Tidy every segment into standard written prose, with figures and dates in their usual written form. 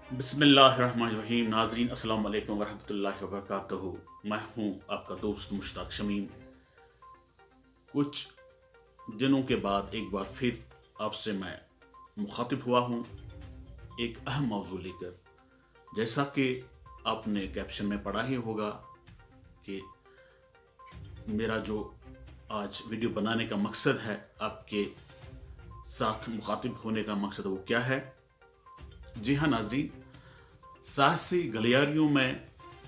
बिस्मिल्लाहिर्रहमानिर्रहीम। नाजरीन अस्सलाम वालेकुम वरहमतुल्लाहि वबरकातुहू। मैं हूँ आपका दोस्त मुश्ताक शमीम। कुछ दिनों के बाद एक बार फिर आपसे मैं मुखातिब हुआ हूँ एक अहम मौजू लेकर। जैसा कि आपने कैप्शन में पढ़ा ही होगा कि मेरा जो आज वीडियो बनाने का मकसद है, आपके साथ मुखातिब होने का मकसद वो क्या है। जी हाँ नाजरीन, सियासी गलियारियों में,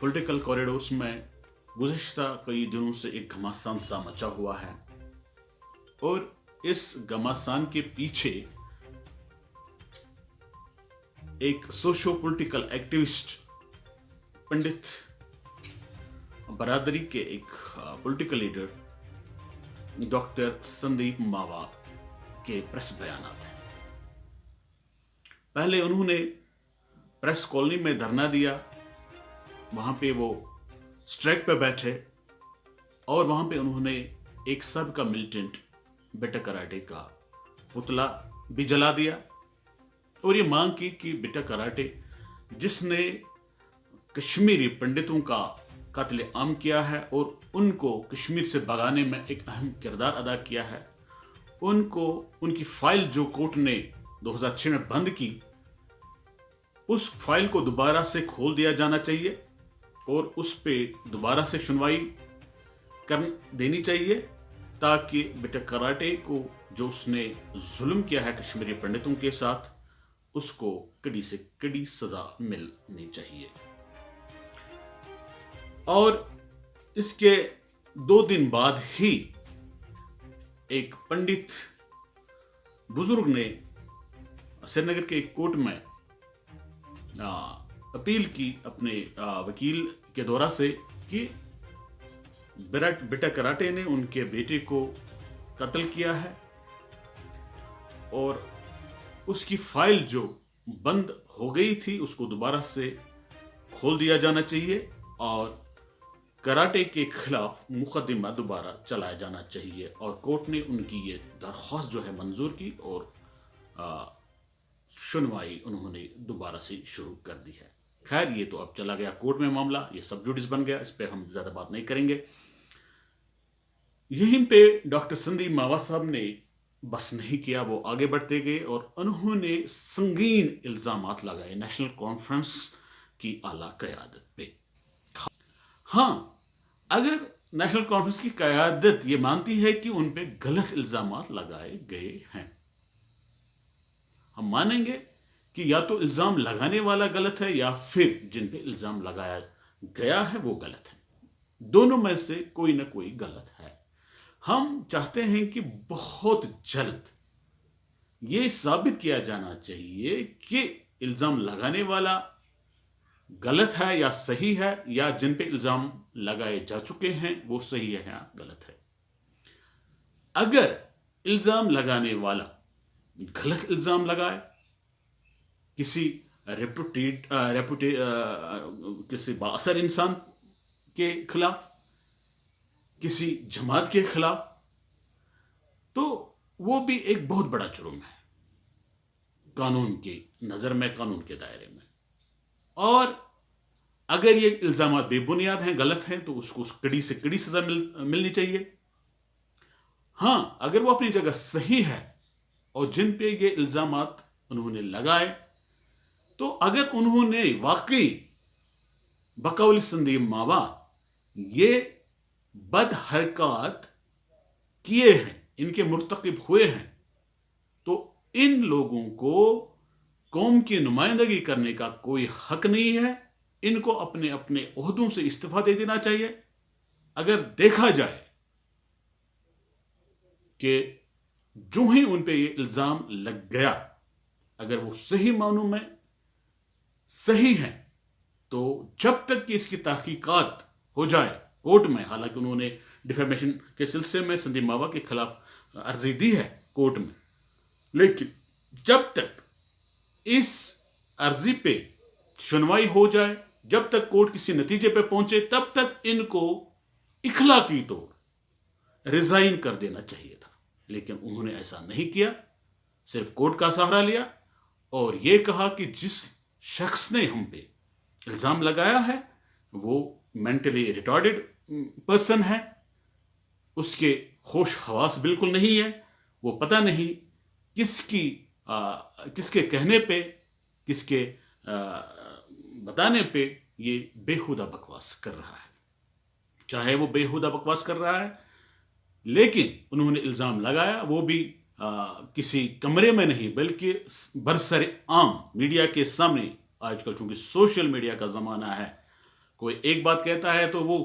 पॉलिटिकल कॉरिडोर्स में गुज़िश्ता कई दिनों से एक घमासान सा मचा हुआ है और इस घमासान के पीछे एक सोशो पॉलिटिकल एक्टिविस्ट, पंडित बरादरी के एक पॉलिटिकल लीडर डॉक्टर संदीप मावा के प्रेस बयानात हैं। पहले उन्होंने प्रेस कॉलोनी में धरना दिया, वहां पे वो स्ट्राइक पे बैठे और वहां पे उन्होंने एक सब का मिलिटेंट बेटा कराटे का पुतला भी जला दिया और ये मांग की कि बेटा कराटे जिसने कश्मीरी पंडितों का कत्ल आम किया है और उनको कश्मीर से भगाने में एक अहम किरदार अदा किया है, उनको उनकी फाइल जो कोर्ट ने 2006 में बंद की, उस फाइल को दोबारा से खोल दिया जाना चाहिए और उस पे दोबारा से सुनवाई कर देनी चाहिए ताकि बेटा कराटे को जो उसने जुल्म किया है कश्मीरी पंडितों के साथ, उसको कड़ी से कड़ी सजा मिलनी चाहिए। और इसके 2 दिन बाद ही एक पंडित बुजुर्ग ने श्रीनगर के एक कोर्ट में अपील की अपने वकील के द्वारा से कि बेटा कराटे ने उनके बेटे को कत्ल किया है और उसकी फाइल जो बंद हो गई थी उसको दोबारा से खोल दिया जाना चाहिए और कराटे के खिलाफ मुकदमा दोबारा चलाया जाना चाहिए। और कोर्ट ने उनकी ये दरख्वास्त जो है मंजूर की और सुनवाई उन्होंने दोबारा से शुरू कर दी है। खैर, ये तो अब चला गया कोर्ट में मामला, ये सब जुडिस बन गया, इस पे हम ज्यादा बात नहीं करेंगे। यहीं पे डॉक्टर संदीप मावा साहब ने बस नहीं किया, वो आगे बढ़ते गए और उन्होंने संगीन इल्जामात लगाए नेशनल कॉन्फ्रेंस की आला क़यादत पे। हाँ, अगर नेशनल कॉन्फ्रेंस की क़यादत ये मानती है कि उन पे गलत इल्जामात लगाए गए हैं, हम मानेंगे कि या तो इल्जाम लगाने वाला गलत है या फिर जिन पे इल्जाम लगाया गया है वो गलत है। दोनों में से कोई ना कोई गलत है। हम चाहते हैं कि बहुत जल्द ये साबित किया जाना चाहिए कि इल्जाम लगाने वाला गलत है या सही है, या जिन पे इल्जाम लगाए जा चुके हैं वो सही है या गलत है। अगर इल्जाम लगाने वाला गलत इल्जाम लगाए किसी किसी बाअसर इंसान के खिलाफ, किसी जमात के खिलाफ, तो वो भी एक बहुत बड़ा जुर्म है कानून की नजर में, कानून के दायरे में। और अगर ये इल्जामात बेबुनियाद हैं, गलत हैं, तो उसको कड़ी से कड़ी सजा मिलनी चाहिए। हाँ, अगर वो अपनी जगह सही है और जिन पे ये इल्जामात उन्होंने लगाए, तो अगर उन्होंने वाकई बकौल संदीप मावा ये बद हरकत किए हैं, इनके मुर्तकिब हुए हैं, तो इन लोगों को कौम की नुमाइंदगी करने का कोई हक नहीं है। इनको अपने अपने ओहदों से इस्तीफा दे देना चाहिए। अगर देखा जाए कि जो ही उन पे ये इल्जाम लग गया, अगर वो सही मानों में सही है, तो जब तक कि इसकी तहकीकात हो जाए कोर्ट में, हालांकि उन्होंने डिफेमेशन के सिलसिले में संदीप मावा के खिलाफ अर्जी दी है कोर्ट में, लेकिन जब तक इस अर्जी पे सुनवाई हो जाए, जब तक कोर्ट किसी नतीजे पे पहुंचे, तब तक इनको इखलाकी तौर रिजाइन कर देना चाहिए था। लेकिन उन्होंने ऐसा नहीं किया, सिर्फ कोर्ट का सहारा लिया और यह कहा कि जिस शख्स ने हम पे इल्ज़ाम लगाया है वो मेंटली रिटार्डेड पर्सन है, उसके होश हवास बिल्कुल नहीं है, वो पता नहीं किसके कहने पे, किसके बताने पे ये बेहुदा बकवास कर रहा है। चाहे वो बेहुदा बकवास कर रहा है, लेकिन उन्होंने इल्ज़ाम लगाया वो भी किसी कमरे में नहीं बल्कि बरसरे आम मीडिया के सामने। आजकल चूंकि सोशल मीडिया का ज़माना है, कोई एक बात कहता है तो वो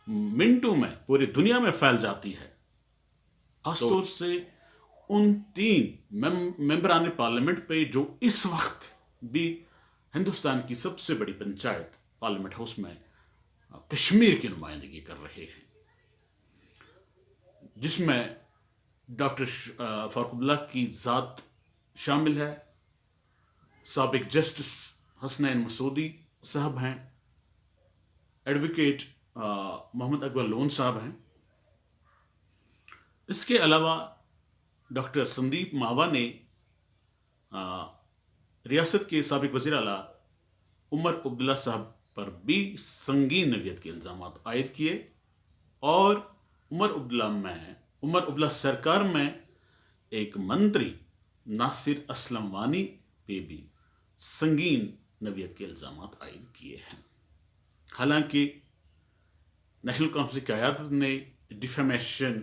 मिनटों में पूरी दुनिया में फैल जाती है। खासतौर से उन 3 मेंबरान पार्लियामेंट पे जो इस वक्त भी हिंदुस्तान की सबसे बड़ी पंचायत पार्लियामेंट हाउस में कश्मीर की नुमाइंदगी कर रहे हैं, जिसमें डॉक्टर फारूकुल्लाह की ज़ात शामिल है, साबिक जस्टिस हसनैन मसूदी साहब हैं, एडवोकेट मोहम्मद अकबर लोन साहब हैं। इसके अलावा डॉक्टर संदीप मावा ने रियासत के साबिक वज़ीर आला उमर अब्दुल्ला साहब पर भी संगीन नवियत के इल्ज़ाम आयद किए, और उमर अब्दुल्ला सरकार में एक मंत्री नासिर असलम वानी पे भी संगीन नवियत के इल्ज़ाम आयद किए हैं। हालांकि नेशनल कॉन्फ्रेंस की क़यादत ने डिफेमेशन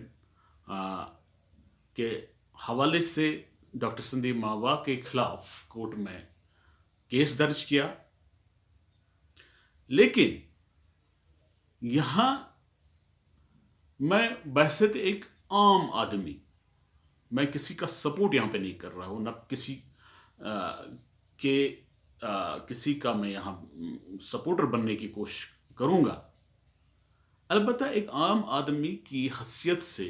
के हवाले से डॉक्टर संदीप मावा के खिलाफ कोर्ट में केस दर्ज किया, लेकिन यहां मैं बहसत एक आम आदमी, मैं किसी का सपोर्ट यहां पे नहीं कर रहा हूं, न किसी का मैं यहां सपोर्टर बनने की कोशिश करूंगा। अलबत्ता एक आम आदमी की हैसियत से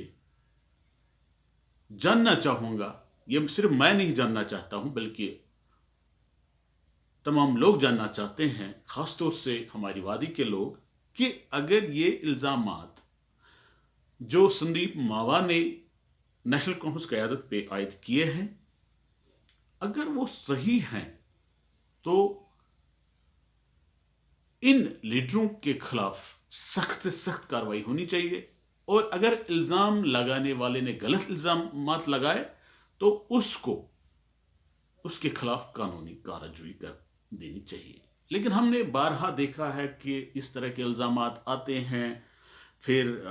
जानना चाहूंगा, ये सिर्फ मैं नहीं जानना चाहता हूं बल्कि तमाम लोग जानना चाहते हैं, खासतौर से हमारी वादी के लोग, कि अगर ये इल्ज़ामात जो संदीप मावा ने नेशनल कॉन्फ्रेंस क़यादत पे आयद किए हैं, अगर वो सही हैं तो इन लीडरों के खिलाफ सख्त से सख्त कार्रवाई होनी चाहिए, और अगर इल्ज़ाम लगाने वाले ने गलत इल्ज़ामात लगाए तो उसके खिलाफ कानूनी कार्रवाई कर देनी चाहिए। लेकिन हमने बारहा देखा है कि इस तरह के इल्ज़ामात आते हैं, फिर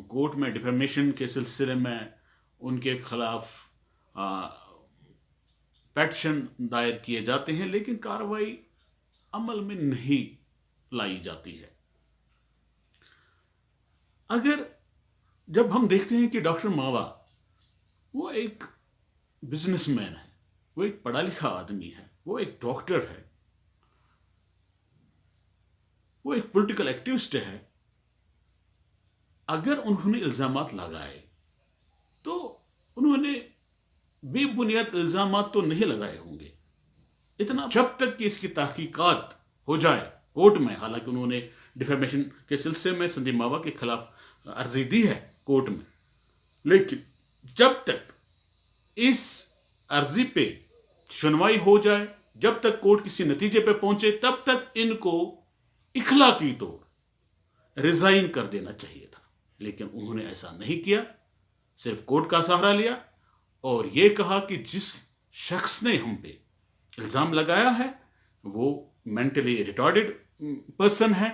कोर्ट में डिफेमेशन के सिलसिले में उनके खिलाफ पेटिशन दायर किए जाते हैं, लेकिन कार्रवाई अमल में नहीं लाई जाती है। अगर जब हम देखते हैं कि डॉक्टर मावा वो एक बिजनेसमैन है, वो एक पढ़ा लिखा आदमी है, वो एक डॉक्टर है, वो एक पॉलिटिकल एक्टिविस्ट है, अगर उन्होंने इल्ज़ामात लगाए तो उन्होंने बेबुनियाद इल्ज़ामात तो नहीं लगाए होंगे, इतना जब तक कि इसकी तहकीकात हो जाए कोर्ट में। हालांकि उन्होंने डिफेमेशन के सिलसिले में संदीप मावा के खिलाफ अर्जी दी है कोर्ट में, लेकिन जब तक इस अर्जी पे सुनवाई हो जाए, जब तक कोर्ट किसी नतीजे पे पहुंचे, तब तक इनको इखलाकी तौर रिजाइन कर देना चाहिए था। लेकिन उन्होंने ऐसा नहीं किया, सिर्फ कोर्ट का सहारा लिया और ये कहा कि जिस शख्स ने हम पे इल्ज़ाम लगाया है वो मेंटली रिटार्डेड पर्सन है,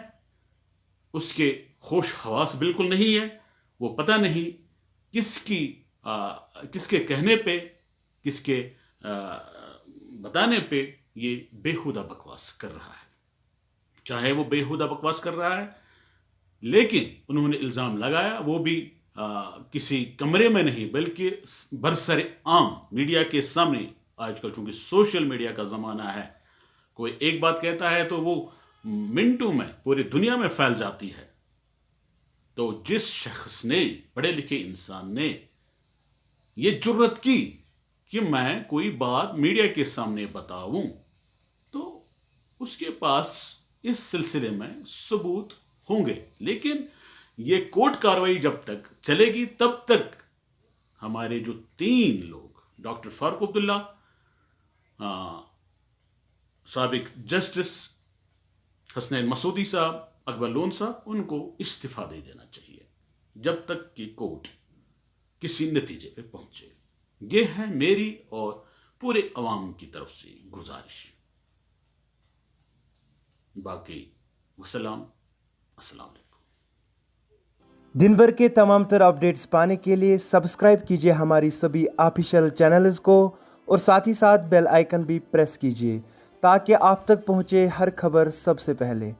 उसके होश हवास बिल्कुल नहीं है, वो पता नहीं किसके कहने पे, किसके बताने पे ये बेहुदा बकवास कर रहा है। चाहे वो बेहुदा बकवास कर रहा है, लेकिन उन्होंने इल्ज़ाम लगाया वो भी किसी कमरे में नहीं बल्कि बरसरे आम मीडिया के सामने। आजकल चूंकि सोशल मीडिया का ज़माना है, कोई एक बात कहता है तो वो मिनटों में पूरी दुनिया में फैल जाती है। तो जिस शख्स ने, पढ़े लिखे इंसान ने ये जुर्रत की कि मैं कोई बात मीडिया के सामने बताऊं, तो उसके पास इस सिलसिले में सबूत होंगे। लेकिन ये कोर्ट कार्रवाई जब तक चलेगी तब तक हमारे जो 3 लोग, डॉक्टर फारूक अब्दुल्ला, سابق جسٹس حسنین مسعودی صاحب، اکبر لون صاحب، ان کو استعفیٰ دے دینا چاہیے جب تک کہ کورٹ کسی نتیجے پہ پہنچے. یہ ہے میری اور پورے عوام کی طرف سے گزارش. باقی السلام علیکم. دن بھر کے تمام تر اپڈیٹس پانے کے لیے سبسکرائب کیجیے ہماری سبھی آفیشیل چینلز کو اور ساتھ ہی ساتھ بیل آئیکن بھی پریس کیجیے تاکہ آپ تک پہنچے ہر خبر سب سے پہلے.